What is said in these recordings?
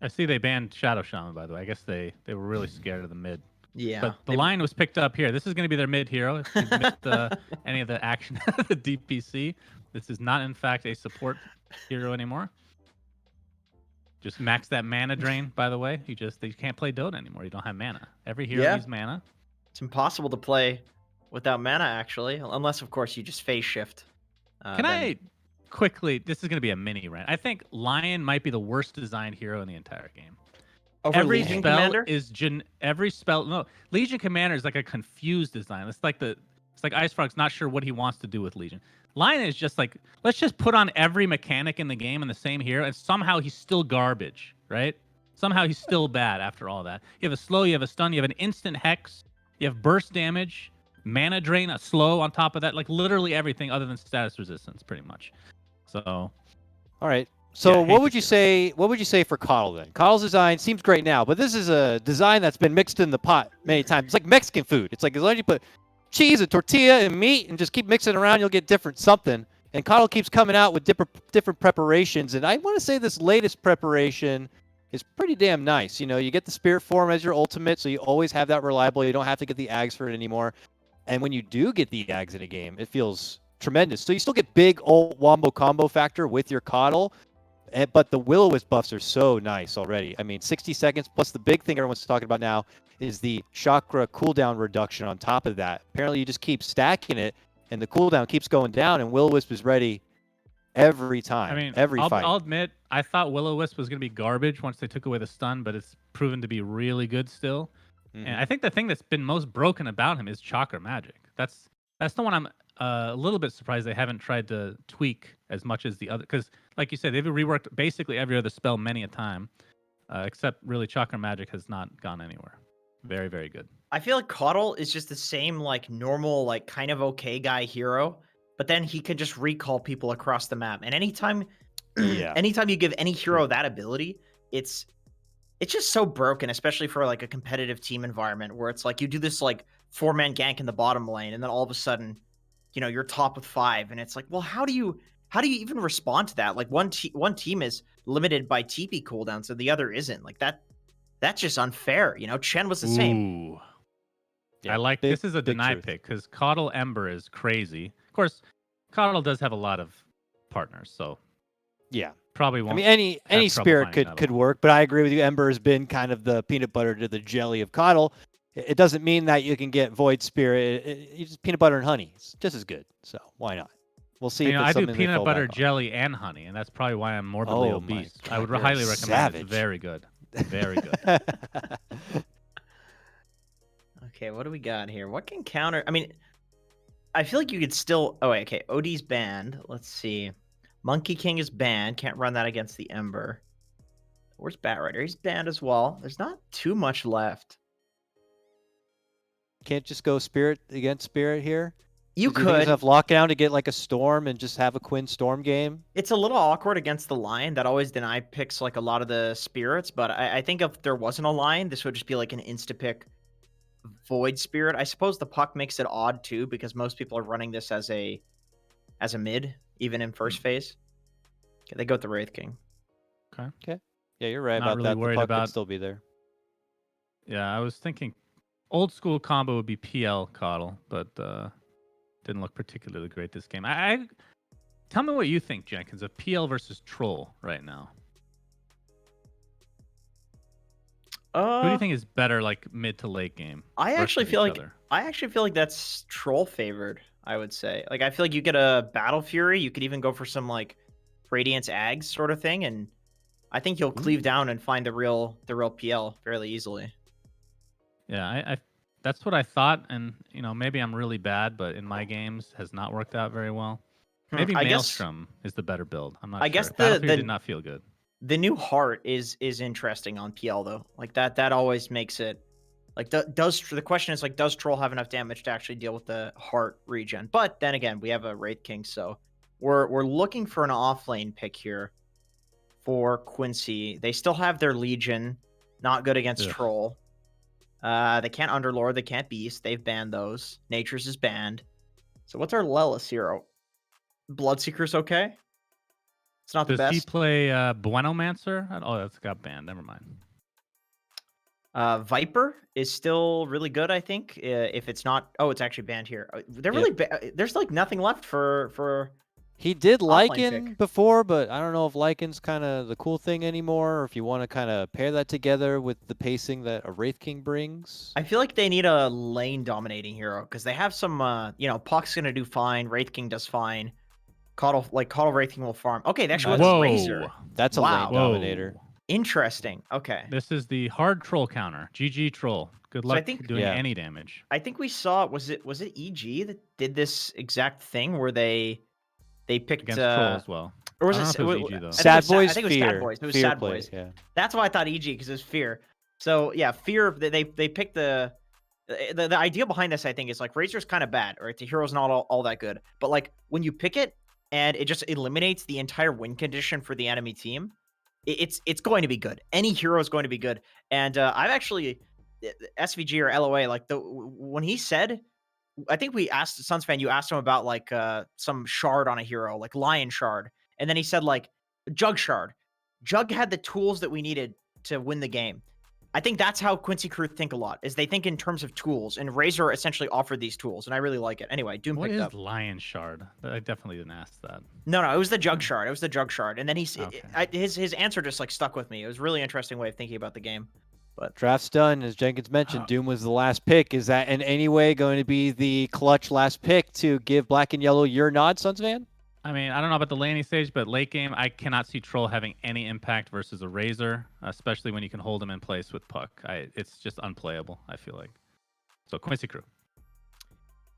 I see they banned Shadow Shaman, by the way. I guess they were really scared of the mid. Yeah. But the line was picked up here. This is going to be their mid hero. If you've missed any of the action of the DPC, this is not, in fact, a support hero anymore. Just max that mana drain, by the way. You can't play Dota anymore. You don't have mana. Every hero needs mana. It's impossible to play without mana, actually, unless, of course, you just phase shift. Can I quickly, this is going to be a mini rant. I think Lion might be the worst designed hero in the entire game. Over Every Legion spell Commander? is every spell. No, Legion Commander is like a confused design. It's like Ice Frog's not sure what he wants to do with Legion. Lion is just like, let's just put on every mechanic in the game in the same hero, and somehow he's still garbage, right? Somehow he's still bad after all that. You have a slow, you have a stun, you have an instant hex, you have burst damage, mana drain, a slow on top of that, like literally everything other than status resistance, pretty much. So, all right. So what would you say? What would you say for Coddle then? Coddle's design seems great now, but this is a design that's been mixed in the pot many times. It's like Mexican food. It's like as long as you put cheese and tortilla and meat and just keep mixing it around, you'll get different something. And Coddle keeps coming out with different preparations. And I want to say this latest preparation is pretty damn nice. You know, you get the Spirit Form as your ultimate, so you always have that reliable. You don't have to get the Ags for it anymore. And when you do get the Ags in a game, it feels tremendous. So you still get big old wombo combo factor with your Coddle. But the Will-O-Wisp buffs are so nice already. I mean, 60 seconds, plus the big thing everyone's talking about now is the chakra cooldown reduction on top of that. Apparently, you just keep stacking it, and the cooldown keeps going down, and Will-O-Wisp is ready every time, I mean, every fight. I'll admit, I thought Will-O-Wisp was going to be garbage once they took away the stun, but it's proven to be really good still. Mm-hmm. And I think the thing that's been most broken about him is chakra magic. That's the one I'm a little bit surprised they haven't tried to tweak as much as the other, because like you said, they've reworked basically every other spell many a time, except really chakra magic has not gone anywhere. Very, very good. I feel like Coddle is just the same, like, normal, like, kind of okay guy hero, but then he can just recall people across the map. And anytime you give any hero that ability, it's just so broken, especially for like a competitive team environment where it's like you do this like 4-man gank in the bottom lane, and then all of a sudden, you know, you're top with 5, and it's like, well, how do you even respond to that? Like one team is limited by TP cooldowns, and the other isn't. Like that's just unfair. You know, Chen was the same. Yeah, I like this is a deny pick because Coddle Ember is crazy. Of course, Coddle does have a lot of partners, so yeah, probably won't. I mean, any spirit could work, but I agree with you. Ember has been kind of the peanut butter to the jelly of Coddle. It doesn't mean that you can get Void Spirit. It's just peanut butter and honey. It's just as good. So why not? We'll see. I do peanut butter, jelly, and honey, and that's probably why I'm morbidly obese. God, I would highly recommend it. It's very good. Very good. Okay, what do we got here? What can counter? I mean, I feel like you could still. Oh, wait, okay. OD's banned. Let's see. Monkey King is banned. Can't run that against the Ember. Where's Batrider? He's banned as well. There's not too much left. Can't just go Spirit against Spirit here? You could have lockdown to get like a Storm and just have a Quinn Storm game. It's a little awkward against the Lion. That always deny picks like a lot of the spirits, but I think if there wasn't a Lion, this would just be like an insta-pick Void Spirit. I suppose the puck makes it odd too, because most people are running this as a mid, even in first phase. Okay, they go with the Wraith King. Okay. Yeah, you're right about that. The puck could still be there. Yeah, I was thinking old school combo would be PL Coddle, but didn't look particularly great this game. Tell me what you think, Jenkins, of PL versus Troll right now. Who do you think is better, like mid to late game? I actually feel like that's Troll favored. I would say, like, I feel like you get a Battle Fury. You could even go for some like Radiance Ags sort of thing, and I think you'll cleave down and find the real PL fairly easily. Yeah, that's what I thought, and you know, maybe I'm really bad, but in my games has not worked out very well. Maybe Maelstrom is the better build. I'm not sure. I guess the did not feel good. The new Heart is interesting on PL though. Like that always makes it like the question is like, does Troll have enough damage to actually deal with the Heart regen? But then again, we have a Wraith King, so we're looking for an offlane pick here for Quincy. They still have their Legion, not good against Troll. They can't Underlord, they can't Beast. They've banned those. Nature's is banned. So what's our Lelis hero? Bloodseeker's okay? It's not the Does he best. play Buenomancer? Oh, that's got banned. Never mind. Viper is still really good, I think. If it's not, oh, it's actually banned here. They're really there's like nothing left for. He did offlane Lycan pick. before, but I don't know if Lycan's kind of the cool thing anymore, or if you want to kind of pair that together with the pacing that a Wraith King brings. I feel like they need a lane dominating hero because they have some. Puck's gonna do fine. Wraith King does fine. Caudal Wraith King will farm. Okay, they actually Whoa. went Razor. That's a Wow. lane dominator. Interesting. Okay. This is the hard troll counter. GG troll. Good So I luck think- doing Yeah. any damage. I think we saw was it EG that did this exact thing where they picked Against troll as well. or was I it, don't know if it was EG, though. I think Sad it was Boys I think it was Fear. Sad Boys. It was Fear Sad play, Boys. yeah. That's why I thought EG because it was Fear. So yeah, Fear. They picked the idea behind this. I think is like Razor's kind of bad, right? The hero's not all that good, but like when you pick it and it just eliminates the entire win condition for the enemy team, it's going to be good. Any hero is going to be good. And I've actually SVG or LOA like when he said. I think we asked Suns fan. You asked him about like some shard on a hero, like Lion Shard, and then he said like Jug Shard. Jug had the tools that we needed to win the game. I think that's how Quincy crew think a lot. Is they think in terms of tools, and Razor essentially offered these tools, and I really like it. Anyway, Doom What picked is up. Lion Shard? I definitely didn't ask that. No, it was the Jug Shard. It was the Jug Shard, and then Okay. his answer just like stuck with me. It was a really interesting way of thinking about the game. But Draft's done, as Jenkins mentioned. Doom was the last pick. Is that in any way going to be the clutch last pick to give Black and Yellow your nod, Suns fan? I mean, I don't know about the laning stage, but late game, I cannot see Troll having any impact versus a Razor, especially when you can hold him in place with Puck. It's just unplayable, I feel like. So, Quincy crew.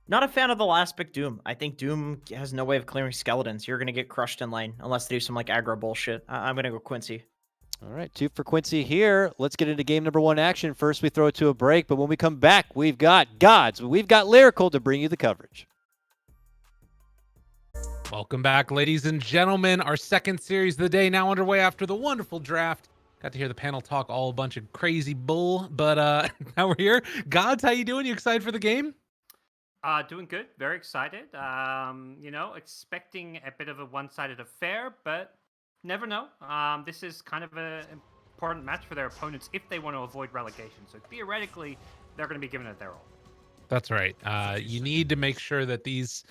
not a fan of the last pick, Doom. I think Doom has no way of clearing skeletons. You're gonna get crushed in lane unless they do some like aggro bullshit. I'm gonna go Quincy. All right, 2 for Quincy here. Let's get into game number 1 action. First, we throw it to a break, but when we come back, we've got GoDz, we've got Lyrical to bring you the coverage. Welcome back, ladies and gentlemen. Our second series of the day now underway after the wonderful draft. Got to hear the panel talk all a bunch of crazy bull, but now we're here. GoDz, how you doing? You excited for the game? Doing good. Very excited. Expecting a bit of a one-sided affair, but never know. This is kind of an important match for their opponents if they want to avoid relegation. So theoretically, they're going to be giving it their all. That's right. You need to make sure that these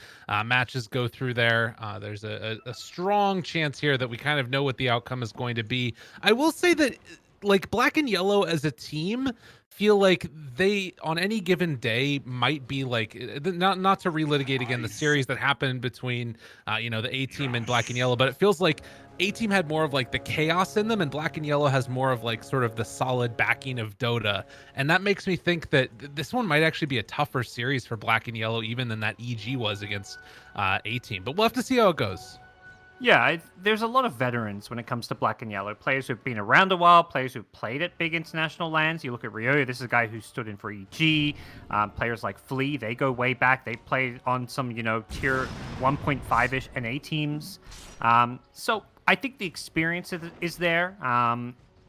matches go through there. There's a strong chance here that we kind of know what the outcome is going to be. I will say that, like, Black and Yellow as a team feel like they, on any given day, might be like, not to relitigate again the series that happened between, the A team and Black and Yellow, but it feels like A team had more of like the chaos in them, and Black and Yellow has more of like sort of the solid backing of Dota. And that makes me think that this one might actually be a tougher series for Black and Yellow even than that EG was against A team. But we'll have to see how it goes. Yeah, there's a lot of veterans when it comes to Black and Yellow. Players who've been around a while, players who've played at big international lands. You look at Ryo, this is a guy who stood in for EG. Players like Flea, they go way back. They played on some, tier 1.5-ish NA teams. So I think the experience is there,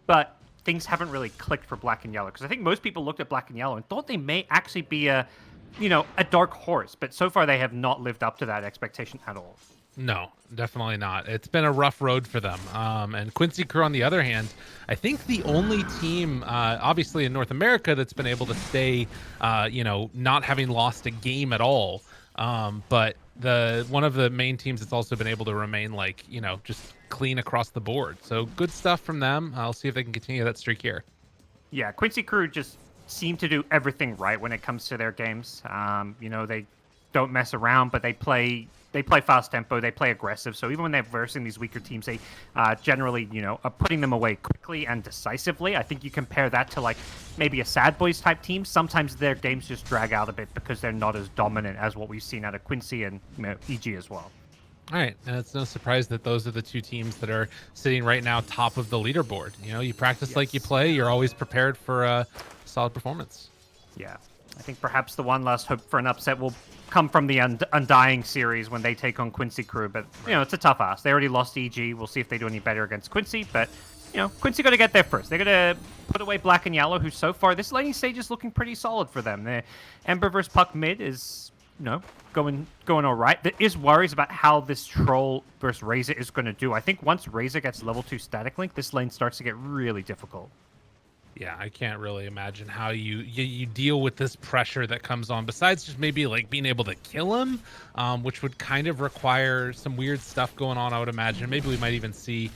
but things haven't really clicked for Black and Yellow. Because I think most people looked at Black and Yellow and thought they may actually be a dark horse. But so far they have not lived up to that expectation at all. No, definitely not. It's been a rough road for them. And Quincy Crew, on the other hand, I think the only team, obviously in North America, that's been able to stay, not having lost a game at all. But one of the main teams that's also been able to remain just clean across the board. So good stuff from them. I'll see if they can continue that streak here. Yeah, Quincy Crew just seem to do everything right when it comes to their games. They don't mess around, but they play fast tempo, they play aggressive. So even when they're versing these weaker teams, they generally, are putting them away quickly and decisively. I think you compare that to like maybe a Sad Boys type team. Sometimes their games just drag out a bit because they're not as dominant as what we've seen out of Quincy and EG as well. All right, and it's no surprise that those are the two teams that are sitting right now top of the leaderboard. You practice like you play. You're always prepared for a solid performance. Yeah, I think perhaps the one last hope for an upset will come from the Undying series when they take on Quincy Crew. But, it's a tough ask. They already lost EG. We'll see if they do any better against Quincy. But, Quincy got to get there first. They're going to put away Black and Yellow, who so far, this laning stage is looking pretty solid for them. The Ember versus Puck mid is going all right. There is worries about how this Troll versus Razor is going to do. I think once Razor gets level 2 static link, this lane starts to get really difficult. Yeah, I can't really imagine how you deal with this pressure that comes on, besides just maybe like being able to kill him, which would kind of require some weird stuff going on, I would imagine. Maybe we might even see,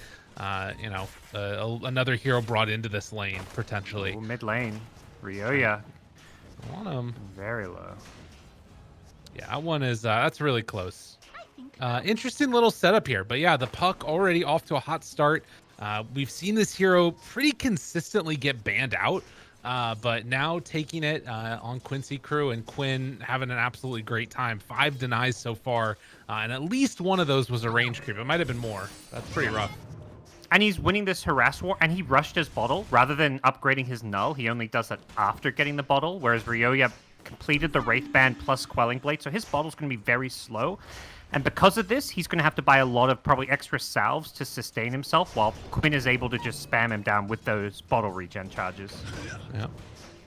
another hero brought into this lane, potentially. Ooh, mid lane. Ryoya. I want him. Very low. Yeah, that one is, that's really close. Interesting little setup here, but yeah, the puck already off to a hot start. We've seen this hero pretty consistently get banned out, but now taking it on Quincy crew, and Quinn having an absolutely great time. 5 denies so far, and at least one of those was a range creep. It might have been more. That's pretty rough. And he's winning this harass war, and he rushed his bottle. Rather than upgrading his null, he only does that after getting the bottle, whereas Ryoya completed the Wraith Band plus Quelling Blade, so his bottle's going to be very slow. And because of this, he's going to have to buy a lot of probably extra salves to sustain himself, while Quinn is able to just spam him down with those bottle regen charges. Yeah.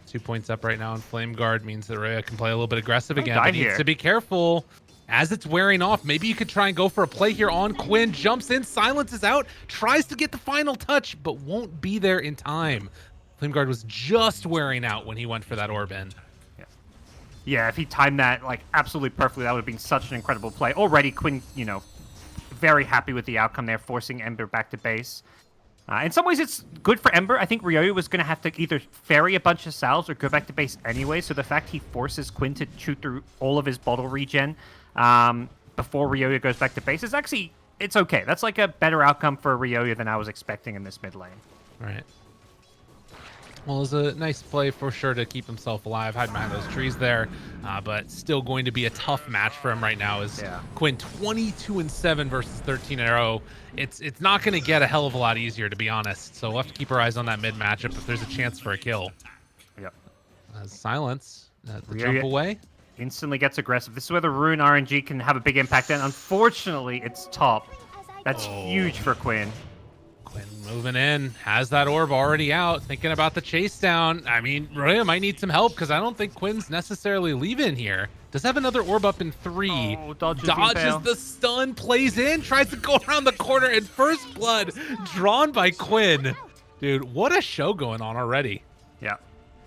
2 points up right now on Flame Guard means that Ryoya can play a little bit aggressive again, die but needs here. to be careful. As it's wearing off, maybe you could try and go for a play here on Quinn. Jumps in, silences out, tries to get the final touch, but won't be there in time. Flame Guard was just wearing out when he went for that orb in. Yeah, if he timed that like absolutely perfectly, that would have been such an incredible play. Already, Quinn, very happy with the outcome there, forcing Ember back to base. In some ways, it's good for Ember. I think Ryoya was going to have to either ferry a bunch of salves or go back to base anyway, so the fact he forces Quinn to chew through all of his bottle regen before Ryoya goes back to base is actually, it's okay. That's like a better outcome for Ryoya than I was expecting in this mid lane. Right. Well, it was a nice play for sure to keep himself alive, hide behind those trees there, but still going to be a tough match for him right now. Is Quinn 22-7 versus 13-0. It's not going to get a hell of a lot easier, to be honest. So we'll have to keep our eyes on that mid matchup if there's a chance for a kill. Yep. Silence. The jump away. Instantly gets aggressive. This is where the Rune RNG can have a big impact, and unfortunately, it's top. That's huge for Quinn. Quinn moving in, has that orb already out, thinking about the chase down. I mean, Ryoya might need some help because I don't think Quinn's necessarily leaving here. Does have another orb up in 3. Oh, dodges the stun, plays in, tries to go around the corner, and first blood drawn by Quinn. Dude, what a show going on already. Yeah.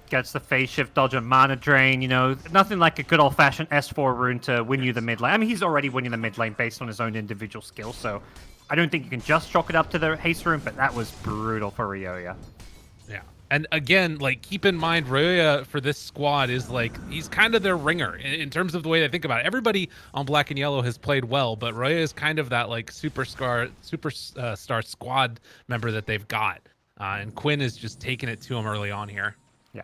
Gets the phase shift, dodge a mana drain, nothing like a good old-fashioned S4 rune to win you the mid lane. I mean, he's already winning the mid lane based on his own individual skill, so I don't think you can just chalk it up to the haste rune, but that was brutal for Ryoya. Yeah. And again, like, keep in mind, Ryoya for this squad is like, he's kind of their ringer in terms of the way they think about it. Everybody on Black and Yellow has played well, but Ryoya is kind of that like superstar squad member that they've got. And Quinn is just taking it to him early on here. Yeah.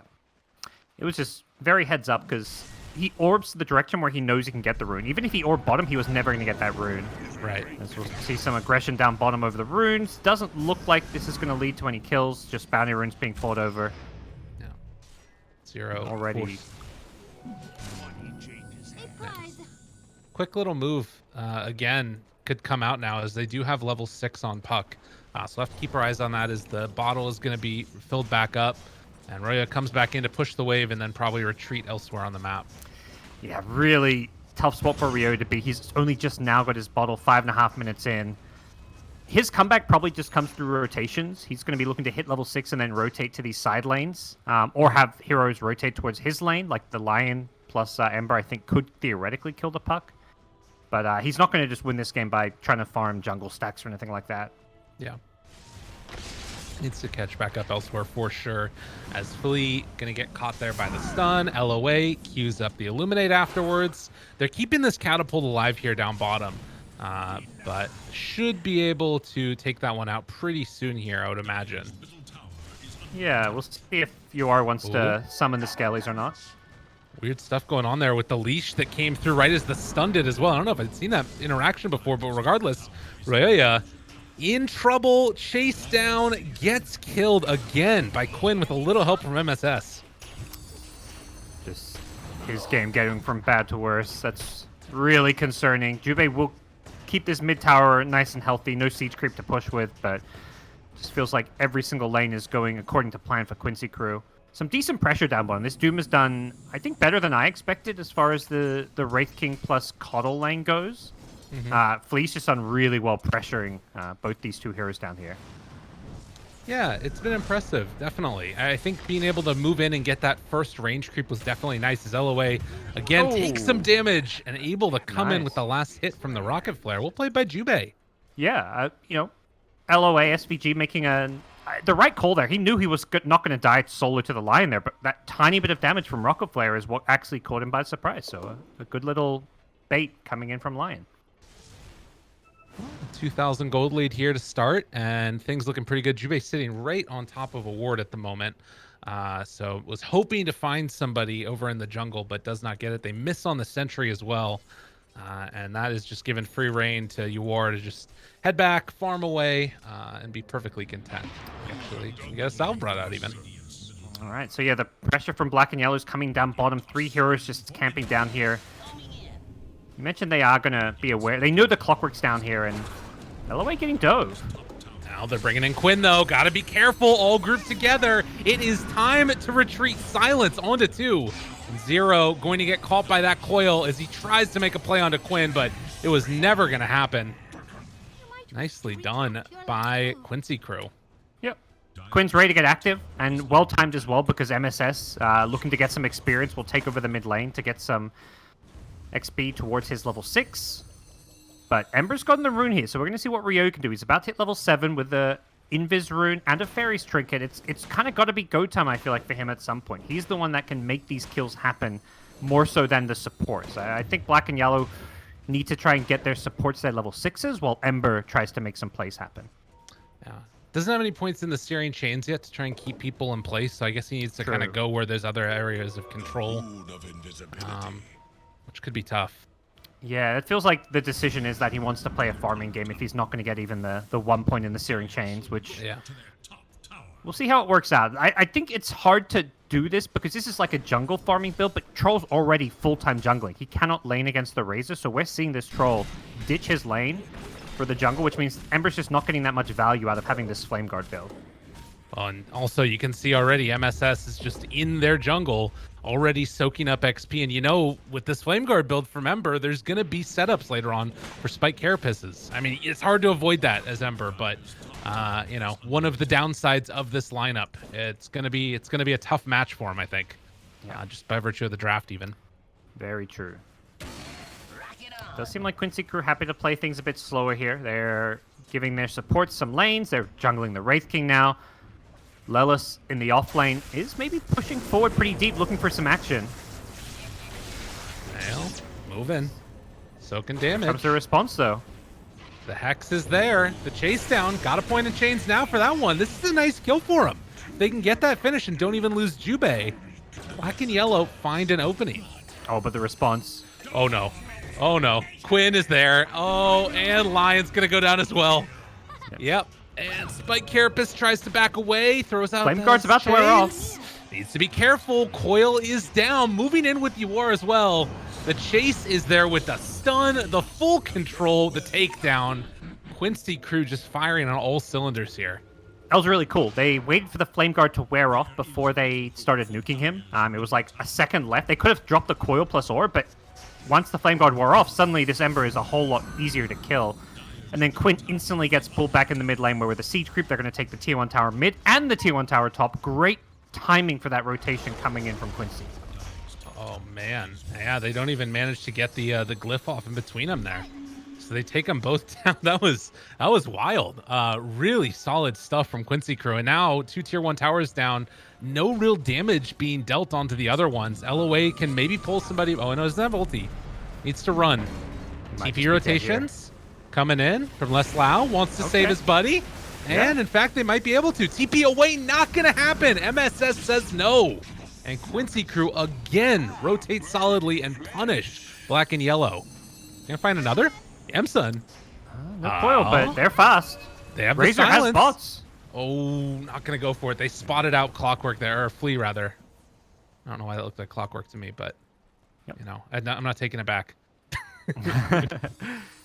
It was just very heads up because he orbs the direction where he knows he can get the rune. Even if he orbed bottom, he was never going to get that rune. Right. As we'll see some aggression down bottom over the runes. Doesn't look like this is going to lead to any kills. Just bounty runes being fought over. Yeah. 0 already. Yeah. Quick little move again could come out now as they do have level 6 on puck. So we'll have to keep our eyes on that as the bottle is going to be filled back up. And Ryoya comes back in to push the wave and then probably retreat elsewhere on the map. Yeah, really tough spot for Ryoya to be. He's only just now got his bottle 5.5 minutes in. His comeback probably just comes through rotations. He's going to be looking to hit level 6 and then rotate to these side lanes. Or have heroes rotate towards his lane, like the Lion plus Ember, I think, could theoretically kill the puck. But he's not going to just win this game by trying to farm jungle stacks or anything like that. Yeah. Needs to catch back up elsewhere for sure. As Flea going to get caught there by the stun. LOA queues up the Illuminate afterwards. They're keeping this catapult alive here down bottom. But should be able to take that one out pretty soon here, I would imagine. Yeah, we'll see if UR wants to summon the Skellies or not. Weird stuff going on there with the leash that came through right as the stun did as well. I don't know if I'd seen that interaction before, but regardless, Ryoya in trouble, chased down, gets killed again by Quinn with a little help from MSS. Just his game getting from bad to worse. That's really concerning. Jubei will keep this mid tower nice and healthy. No siege creep to push with, but just feels like every single lane is going according to plan for Quincy crew. some decent pressure down bottom. This Doom has done, I think, better than I expected as far as the Wraith King plus Coddle lane goes. Flea's just done really well pressuring both these two heroes down here. Yeah, it's been impressive, definitely. I think being able to move in and get that first range creep was definitely nice as LOA, again, takes some damage and able to come in with the last hit from the Rocket Flare. Well played by Jubei. Yeah, you know, LOA, SVG making the right call there. He knew he was not going to die solo to the Lion there, but that tiny bit of damage from Rocket Flare is what actually caught him by surprise. So a good little bait coming in from Lion. 2,000 gold lead here to start, and things looking pretty good. Jubei sitting right on top of a ward at the moment. So was hoping to find somebody over in the jungle, but does not get it. They miss on the sentry as well. And that is just given free reign to Ywar to just head back, farm away, and be perfectly content. Actually, you got a salve brought out even. All right, so yeah, the pressure from Black and Yellow is coming down bottom. 3 heroes just camping down here. You mentioned they are going to be aware. They knew the Clockwork's down here, and LOA getting dove. Now they're bringing in Quinn, though. Got to be careful. All grouped together. It is time to retreat. Silence onto 2. Zero going to get caught by that coil as he tries to make a play onto Quinn, but it was never going to happen. Nicely done by Quincy crew. Yep. Quinn's ready to get active, and well-timed as well, because MSS, looking to get some experience, will take over the mid lane to get some XP towards his level 6. But Ember's gotten the rune here, so we're going to see what Ryo can do. He's about to hit level 7 with the Invis rune and a Fairy's Trinket. It's kind of got to be go time, I feel like, for him at some point. He's the one that can make these kills happen more so than the supports. I think Black and Yellow need to try and get their supports to their level 6s, while Ember tries to make some plays happen. Yeah. Doesn't have any points in the steering chains yet to try and keep people in place, so I guess he needs to kind of go where there's other areas of control, which could be tough. Yeah, it feels like the decision is that he wants to play a farming game if he's not going to get even the 1 point in the steering chains, which we'll see how it works out. I think it's hard to do this because this is like a jungle farming build, but Troll's already full-time jungling. He cannot lane against the Razor, so we're seeing this Troll ditch his lane for the jungle, which means Ember's just not getting that much value out of having this Flame Guard build. And also, you can see already MSS is just in their jungle, already soaking up XP. And you know, with this Flame Guard build from Ember, there's going to be setups later on for Spike Carapaces. I mean, it's hard to avoid that as Ember, but you know, one of the downsides of this lineup. It's gonna be a tough match for him, I think. Just by virtue of the draft, even. Very true. Does seem like Quincy crew happy to play things a bit slower here. They're giving their supports some lanes. They're jungling the Wraith King now. Lelis in the off lane is maybe pushing forward pretty deep, looking for some action. Well, moving. Soaking damage. Comes the response, though. The Hex is there. The chase down. Got a point in chains now for that one. This is a nice kill for him. They can get that finish and don't even lose Jubei. Black and Yellow find an opening. Oh, but the response. Oh, no. Oh, no. Quinn is there. Oh, and Lion's going to go down as well. Yep. And Spike Carapace tries to back away, throws out Flame Guard's about to wear off. Needs to be careful. Coil is down, moving in with Ywar as well. The chase is there with the stun, the full control, the takedown. Quincy crew just firing on all cylinders here. That was really cool. They waited for the Flame Guard to wear off before they started nuking him. It was like a second left. They could have dropped the Coil plus Orb, but once the Flame Guard wore off, suddenly this Ember is a whole lot easier to kill. And then Quinn instantly gets pulled back in the mid lane where with the Siege Creep, they're going to take the Tier 1 tower mid and the Tier 1 tower top. Great timing for that rotation coming in from Quincy. Oh, man. Yeah, they don't even manage to get the glyph off in between them there. So they take them both down. That was wild. Really solid stuff from Quincy crew. And now 2 Tier 1 towers down. No real damage being dealt onto the other ones. LOA can maybe pull somebody. Oh, no, doesn't have ulti. Needs to run. TP rotations. Coming in from Les Lau, wants to save his buddy. And in fact, they might be able to. TP away, not going to happen. MSS says no. And Quincy crew again rotate solidly and punish Black and Yellow. Gonna find another? Emsun. No Coil, but they're fast. They have Razor the silence. has bots. Oh, not going to go for it. They spotted out Clockwork there, or Flea rather. I don't know why that looked like Clockwork to me, but you know, I'm not taking it back.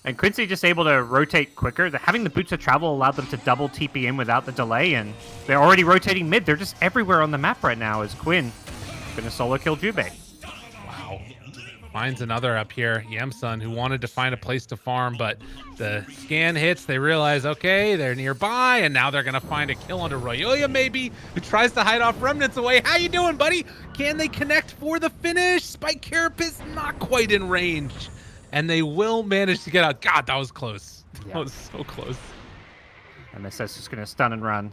And Quincy just able to rotate quicker. Having the boots of travel allowed them to double TP in without the delay, and they're already rotating mid. They're just everywhere on the map right now as Quinn gonna solo kill Jubei. Wow. Finds another up here, Yamsun, who wanted to find a place to farm, but the scan hits, they realize, okay, they're nearby, and now they're gonna find a kill onto Royoya maybe, who tries to hide off Remnants away. How you doing, buddy? Can they connect for the finish? Spike Carapace not quite in range, and they will manage to get out. God, that was close. That was so close. MSS just gonna stun and run.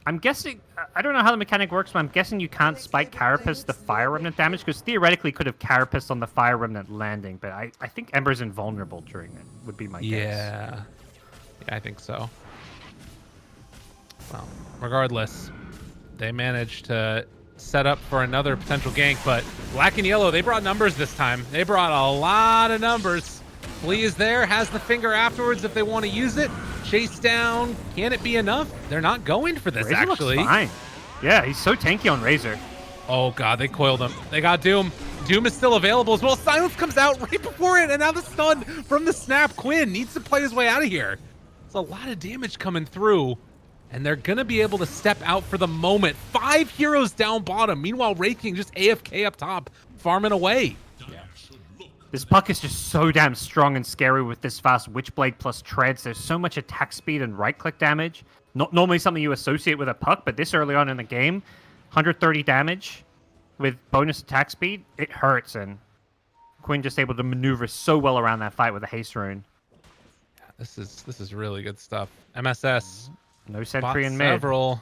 I'm guessing, I don't know how the mechanic works, but I'm guessing you can't spike Carapace the Fire Remnant damage, because theoretically could have Carapace on the Fire Remnant landing, but I think Ember's invulnerable during it, would be my guess. Yeah, I think so. Well, regardless, they managed to set up for another potential gank, but Black and Yellow, they brought numbers this time. They brought a lot of numbers. Flea is there, has the finger afterwards if they want to use it. Chase down, can it be enough? They're not going for this, Razor actually. looks fine. Yeah, he's so tanky on Razor. Oh god, they coiled him. They got Doom. Doom is still available as well. Silence comes out right before it, and now the stun from the snap. Quinn needs to play his way out of here. There's a lot of damage coming through, and they're gonna be able to step out for the moment. 5 heroes down bottom. Meanwhile, Wraith King just AFK up top, farming away. This Puck is just so damn strong and scary with this fast Witchblade plus Treads. There's so much attack speed and right-click damage. Not normally something you associate with a Puck, but this early on in the game, 130 damage with bonus attack speed, it hurts. And Quinn just able to maneuver so well around that fight with a haste rune. Yeah, this is really good stuff. MSS. No sentry in mid. Several.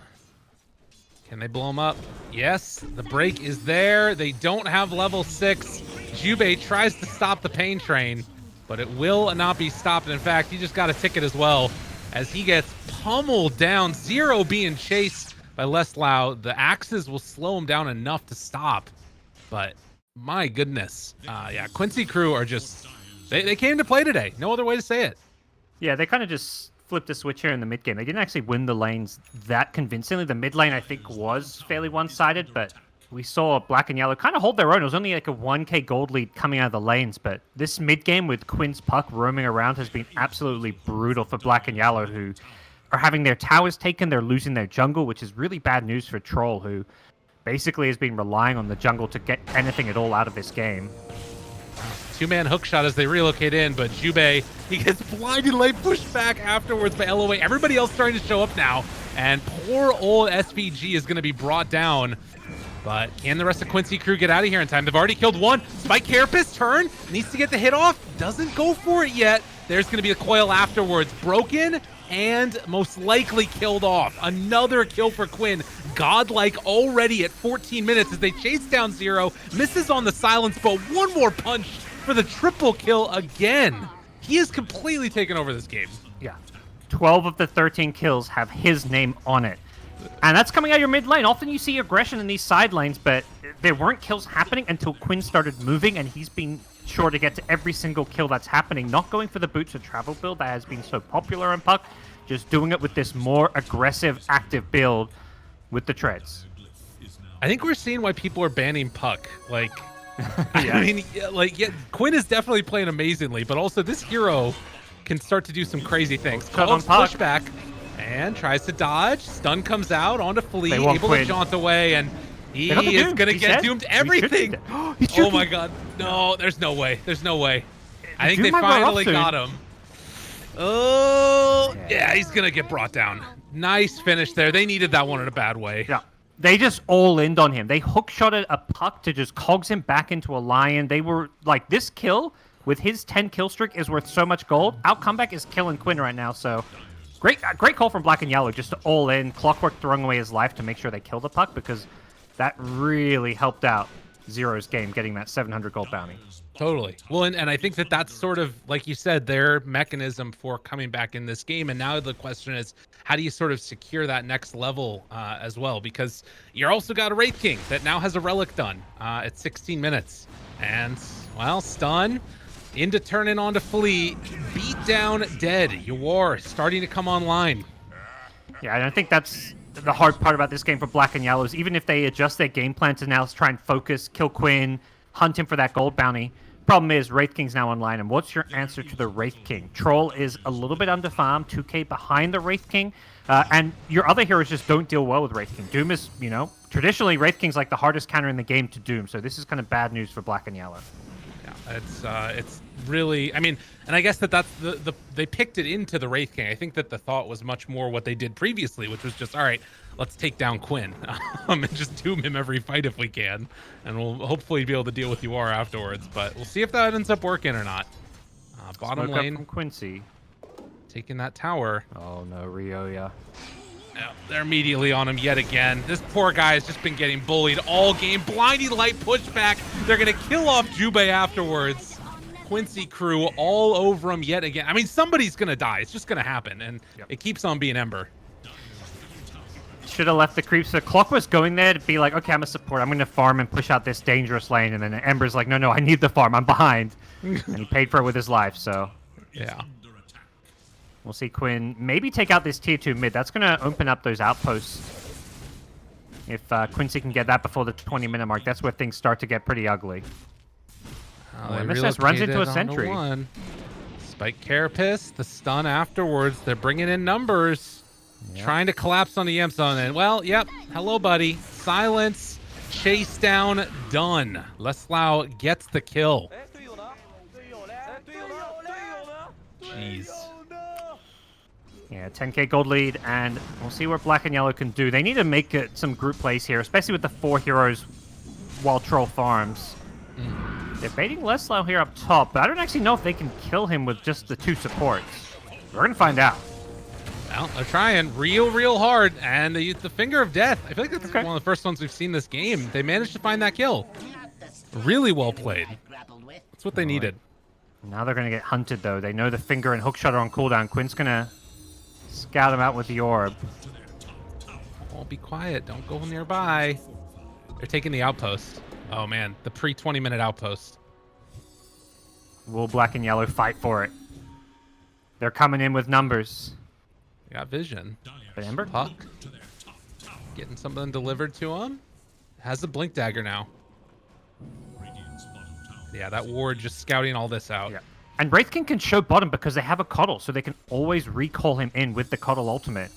Can they blow him up? Yes, the break is there. They don't have level 6. Jubei tries to stop the pain train, but it will not be stopped. In fact, he just got a ticket as well as he gets pummeled down. Zero being chased by Leslau. The axes will slow him down enough to stop, but my goodness. Yeah, Quincy crew are just, they came to play today. No other way to say it. Yeah, they kind of just flipped a switch here in the mid game. They didn't actually win the lanes that convincingly. The mid lane, I think, was fairly one-sided, but we saw Black and Yellow kind of hold their own. It was only like a 1k gold lead coming out of the lanes, but this mid game with Quinn's Puck roaming around has been absolutely brutal for Black and Yellow, who are having their towers taken. They're losing their jungle, which is really bad news for Troll, who basically has been relying on the jungle to get anything at all out of this game. Two-man hookshot as they relocate in, but Jubei, he gets blinded late, pushed back afterwards by LOA. Everybody else starting to show up now, and poor old SVG is going to be brought down. But can the rest of Quincy crew get out of here in time? They've already killed one. Spike Carapace turn, needs to get the hit off, doesn't go for it yet. There's going to be a coil afterwards. Broken and most likely killed off. Another kill for Quinn. Godlike already at 14 minutes as they chase down Zero. Misses on the silence, but one more punch for the triple kill again. He is completely taken over this game. Yeah. 12 of the 13 kills have his name on it. And that's coming out of your mid lane. Often you see aggression in these side lanes, but there weren't kills happening until Quinn started moving, and he's been sure to get to every single kill that's happening. Not going for the boots of travel build that has been so popular in Puck, just doing it with this more aggressive, active build with the treads. I think we're seeing why people are banning Puck. Like, I mean, yeah, Quinn is definitely playing amazingly, but also this hero can start to do some crazy things. Calls pushback and tries to dodge. Stun comes out onto Flea, able to jaunt away, and he is going to get doomed everything. Oh my god. No, there's no way. There's no way. I think they finally got him. Oh, yeah, he's going to get brought down. Nice finish there. They needed that one in a bad way. Yeah. They just all-ined on him. They hookshotted a Puck to just cogs him back into a lion. They were like, this kill with his 10 kill streak is worth so much gold. Our comeback is killing Quinn right now, so great call from Black and Yellow just to all in. Clockwork throwing away his life to make sure they kill the Puck, because that really helped out Zero's game, getting that 700 gold bounty. Totally. Well, and I think that that's sort of, like you said, their mechanism for coming back in this game. And now the question is, how do you sort of secure that next level as well? Because you're also got a Wraith King that now has a relic done at 16 minutes. And, well, stun into turning onto Flea. Beat down dead. Ywar starting to come online. Yeah, and I think that's the hard part about this game for Black and Yellow is even if they adjust their game plan to now try and focus, kill Quinn, hunt him for that gold bounty, problem is Wraith King's now online, and what's your answer to the Wraith King? Troll is a little bit under farm, 2k behind the Wraith King, and your other heroes just don't deal well with Wraith King. Doom is, you know, traditionally Wraith King's like the hardest counter in the game to Doom, so this is kind of bad news for Black and Yellow. Yeah, it's really, I mean, and I guess that's they picked it into the Wraith King. I think that the thought was much more what they did previously, which was just, all right, let's take down Quinn and just Doom him every fight if we can, and we'll hopefully be able to deal with UR afterwards. But we'll see if that ends up working or not. Bottom Smoke up lane from Quincy. taking that tower. Oh no, Ryoya. Yeah, they're immediately on him yet again. This poor guy has just been getting bullied all game. Blinding light pushback. They're going to kill off Jubei afterwards. Quincy crew all over him yet again. I mean, somebody's going to die. It's just going to happen. And it keeps on being Ember. Should have left the creeps. So Clock was going there to be like, okay, I'm a support. I'm going to farm and push out this dangerous lane. And then Ember's like, no, I need the farm. I'm behind. And he paid for it with his life, so. Yeah. We'll see Quinn maybe take out this tier 2 mid. That's going to open up those outposts. If Quincy can get that before the 20-minute mark, that's where things start to get pretty ugly. MSS runs into a sentry. Spike Carapace, the stun afterwards. They're bringing in numbers. Yep. Trying to collapse on the Yamson. And, well, yep. Hello, buddy. Silence. Chase down. Done. Leslau gets the kill. Jeez. Yeah, 10k gold lead, and we'll see what Black and Yellow can do. They need to make some group plays here, especially with the 4 heroes while Troll farms. They're baiting Leslau here up top, but I don't actually know if they can kill him with just the 2 supports. We're going to find out. Well, they're trying real hard, and they use the Finger of Death. I feel like that's one of the first ones we've seen this game. They managed to find that kill. Really well played. That's what they needed. Now they're going to get hunted, though. They know the Finger and Hookshot are on cooldown. Quinn's going to scout him out with the orb. Oh, be quiet. Don't go nearby. They're taking the outpost. Oh, man. The pre-20-minute outpost. Will Black and Yellow fight for it? They're coming in with numbers. They got vision. But Ember? Puck. Getting something delivered to him. Has the Blink Dagger now. Yeah, that ward just scouting all this out. Yeah. And Wraith King can show bottom because they have a Coddle, so they can always recall him in with the Coddle ultimate.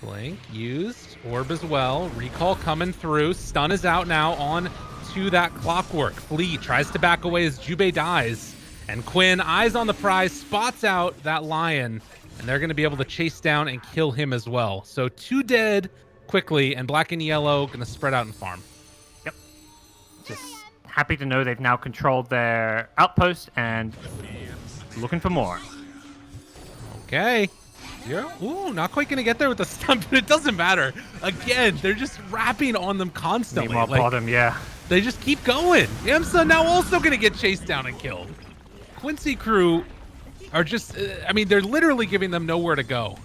Blink used. Orb as well. Recall coming through. Stun is out now on to that Clockwork. Flea tries to back away as Jubei dies. And Quinn, eyes on the prize, spots out that Lion. And they're going to be able to chase down and kill him as well. So 2 dead quickly, and Black and Yellow going to spread out and farm. Yep. Just happy to know they've now controlled their outpost and looking for more. Okay. Yeah. Ooh, not quite going to get there with the stun, but it doesn't matter. Again, they're just rapping on them constantly. Meanwhile, bottom, yeah. They just keep going. Yamsa now also going to get chased down and killed. Quincy crew are just, I mean, they're literally giving them nowhere to go.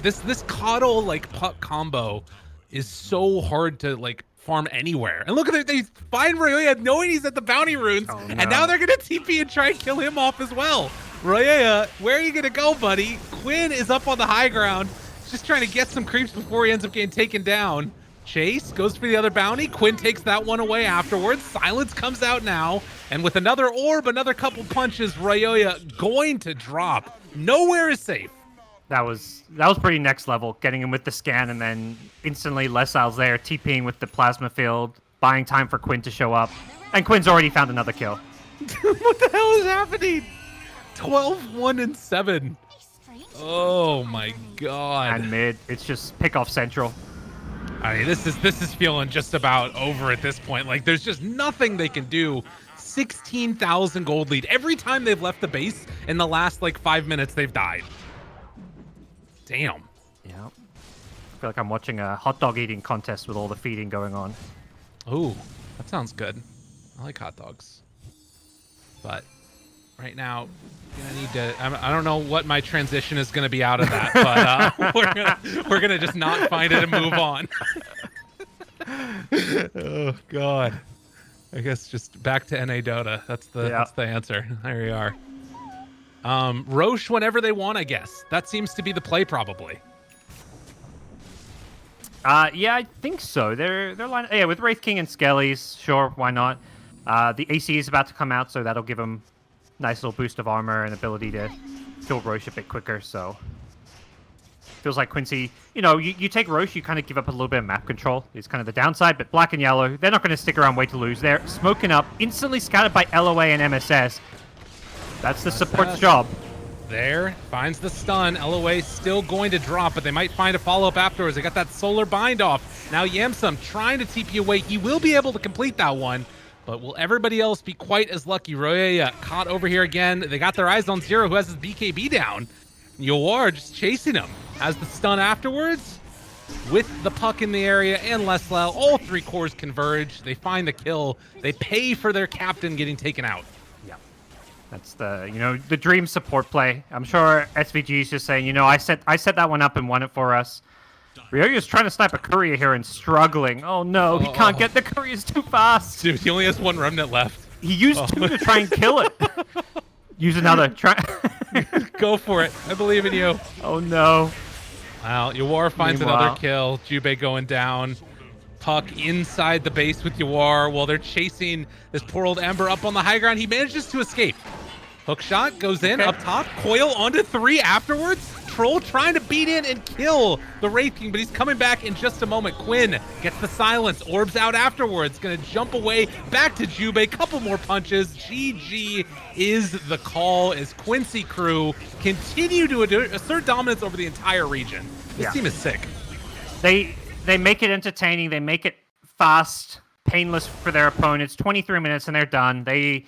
This Coddle, like, puck combo is so hard to, like, farm anywhere. And look at it, they find Ryoya knowing he's at the bounty runes, and now they're gonna TP and try and kill him off as well. Ryoya, where are you gonna go, buddy? Quinn is up on the high ground, just trying to get some creeps before he ends up getting taken down. Chase goes for the other bounty. Quinn takes that one away afterwards. Silence comes out now, and with another orb, another couple punches, Ryoya going to drop. Nowhere is safe. That was pretty next level, getting him with the scan and then instantly Lesal's there, TPing with the plasma field, buying time for Quinn to show up. And Quinn's already found another kill. What the hell is happening? 12, 1, and 7. Oh my god. And mid, it's just pick off central. I mean, this is feeling just about over at this point. Like, there's just nothing they can do. 16,000 gold lead. Every time they've left the base in the last, like, 5 minutes, they've died. Damn. Yeah. I feel like I'm watching a hot dog eating contest with all the feeding going on. Ooh, that sounds good. I like hot dogs. But right now, gonna need to. I don't know what my transition is gonna be out of that, but we're gonna just not find it and move on. Oh god. I guess just back to NA Dota. That's the answer. There we are. Roche whenever they want, I guess. That seems to be the play, probably. Yeah, I think so. They're line. Yeah, with Wraith King and Skellies, sure, why not? The AC is about to come out, so that'll give him nice little boost of armor and ability to kill Roche a bit quicker. So feels like Quincy, you take Roche, you kind of give up a little bit of map control. It's kind of the downside, but Black and Yellow, they're not going to stick around, wait to lose. They're smoking up, instantly scattered by LOA and MSS. That's the support's job. There, finds the stun. LOA still going to drop, but they might find a follow-up afterwards. They got that solar bind off. Now Yamsum trying to TP away. He will be able to complete that one, but will everybody else be quite as lucky? Roya caught over here again. They got their eyes on Zero, who has his BKB down. Yawar just chasing him. Has the stun afterwards. With the puck in the area and Leslau, all 3 cores converge. They find the kill. They pay for their captain getting taken out. Yeah. That's the dream support play. I'm sure SVG is just saying, I set that one up and won it for us. Ryoya's trying to snipe a courier here and struggling. Oh no, he can't get the couriers too fast. Dude, he only has 1 remnant left. He used 2 to try and kill it. Use another. Try. Go for it. I believe in you. Oh no. Wow, Yawar finds another kill. Jubei going down. Puck inside the base with Yawar while they're chasing this poor old Ember up on the high ground. He manages to escape. Hook shot goes in up top. Coil onto 3 afterwards. Troll trying to beat in and kill the Wraith King, but he's coming back in just a moment. Quinn gets the silence. Orbs out afterwards. Gonna jump away back to Jubei. Couple more punches. GG is the call as Quincy crew continue to assert dominance over the entire region. This team is sick. They make it entertaining. They make it fast, painless for their opponents. 23 minutes and they're done. They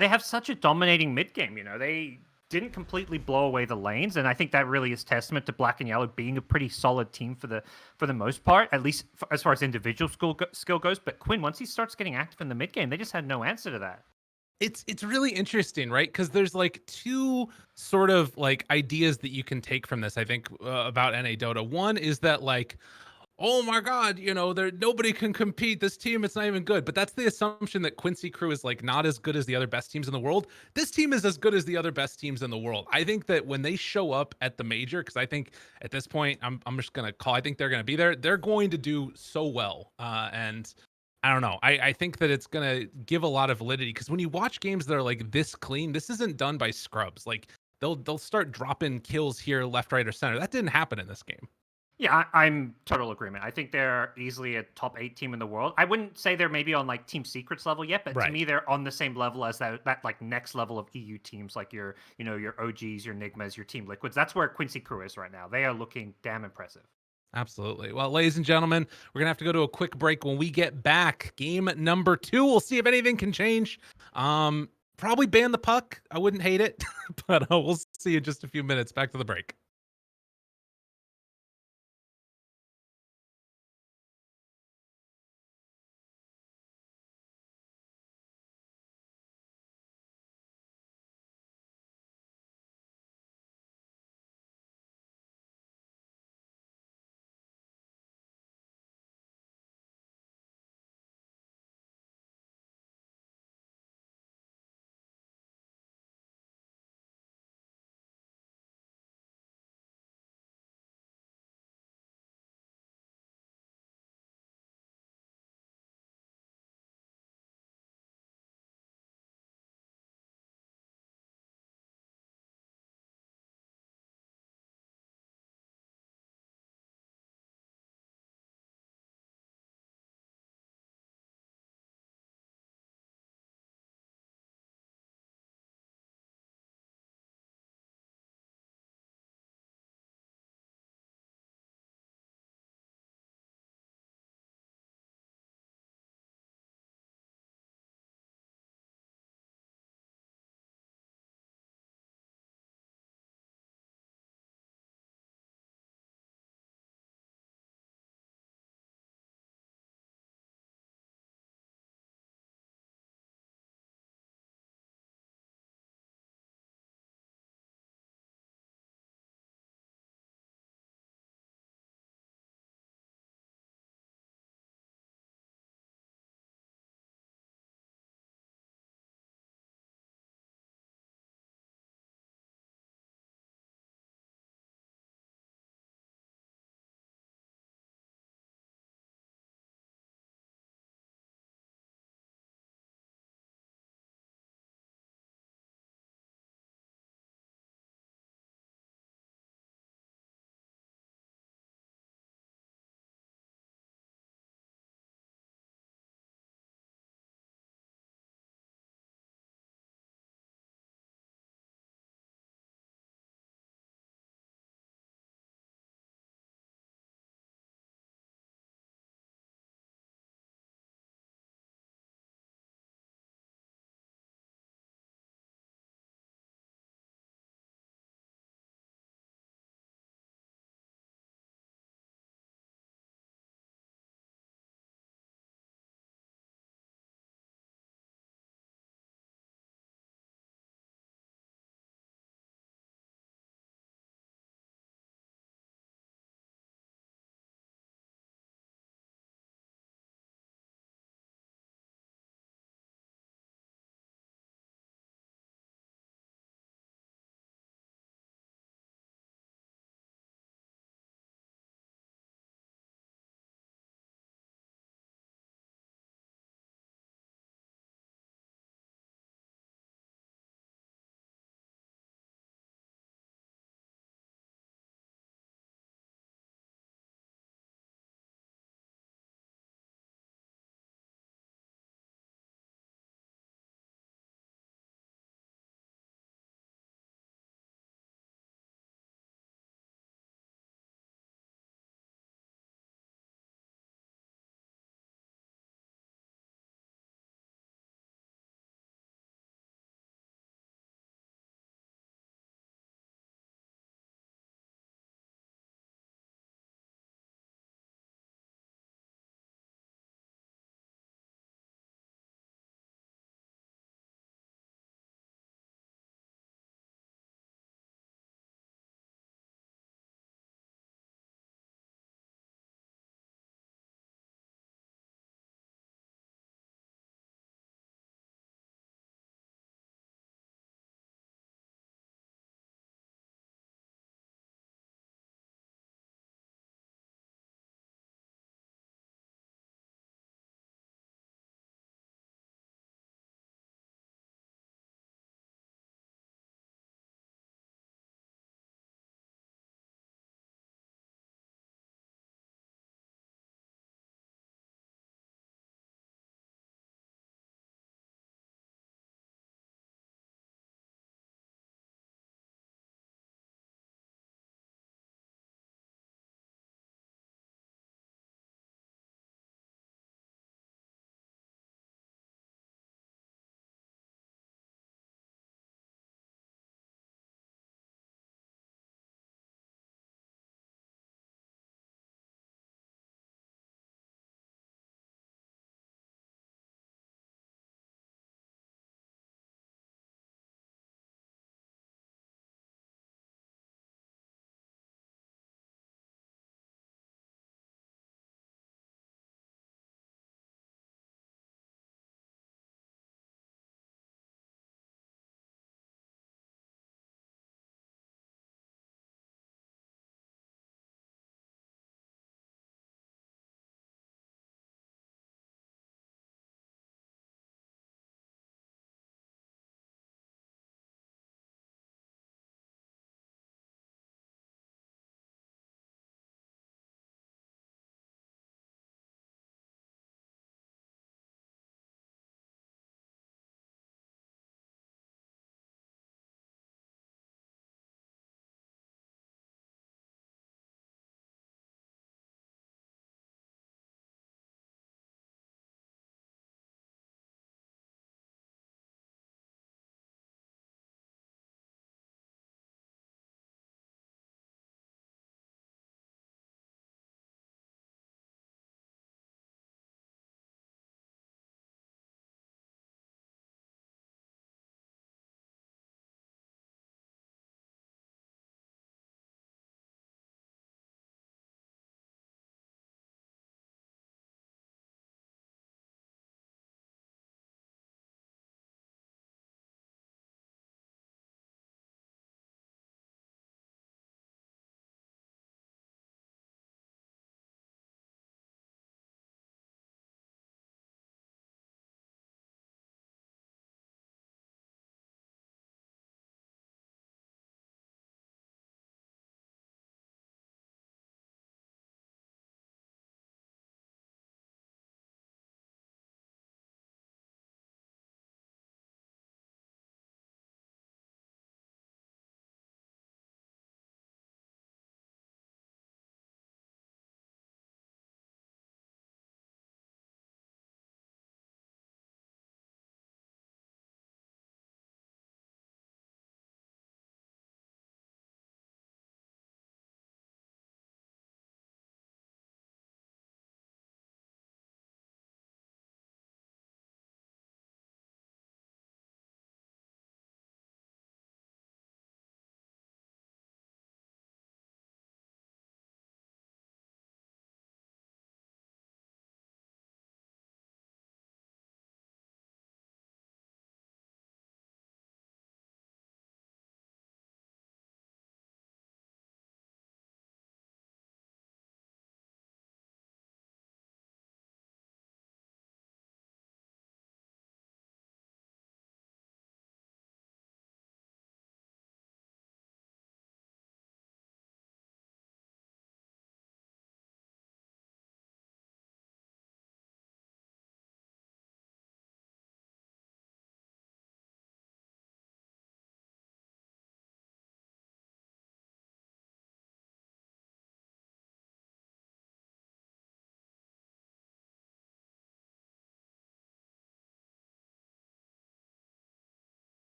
have such a dominating mid game. They didn't completely blow away the lanes, and I think that really is testament to Black and Yellow being a pretty solid team for the most part, at least as far as individual skill goes. But Quinn, once he starts getting active in the mid game, they just had no answer to that. It's really interesting, right? Because there's 2 sort of ideas that you can take from this, I think, about NA Dota. One is that oh my God, nobody can compete. This team, it's not even good. But that's the assumption that Quincy crew is not as good as the other best teams in the world. This team is as good as the other best teams in the world. I think that when they show up at the major, because I think at this point, I'm just going to call, I think they're going to be there. They're going to do so well. And I don't know. I think that it's going to give a lot of validity because when you watch games that are this clean, this isn't done by scrubs. They'll start dropping kills here, left, right, or center. That didn't happen in this game. Yeah, I'm total agreement. I think they're easily a top 8 team in the world. I wouldn't say they're maybe on Team Secrets level yet, but to me they're on the same level as that next level of EU teams like your OGs, your Nigmas, your Team Liquids. That's where Quincy crew is right now. They are looking damn impressive. Absolutely. Well, ladies and gentlemen, we're gonna have to go to a quick break. When we get back, game number 2, we'll see if anything can change. Probably ban the puck. I wouldn't hate it, but we'll see in just a few minutes. Back to the break.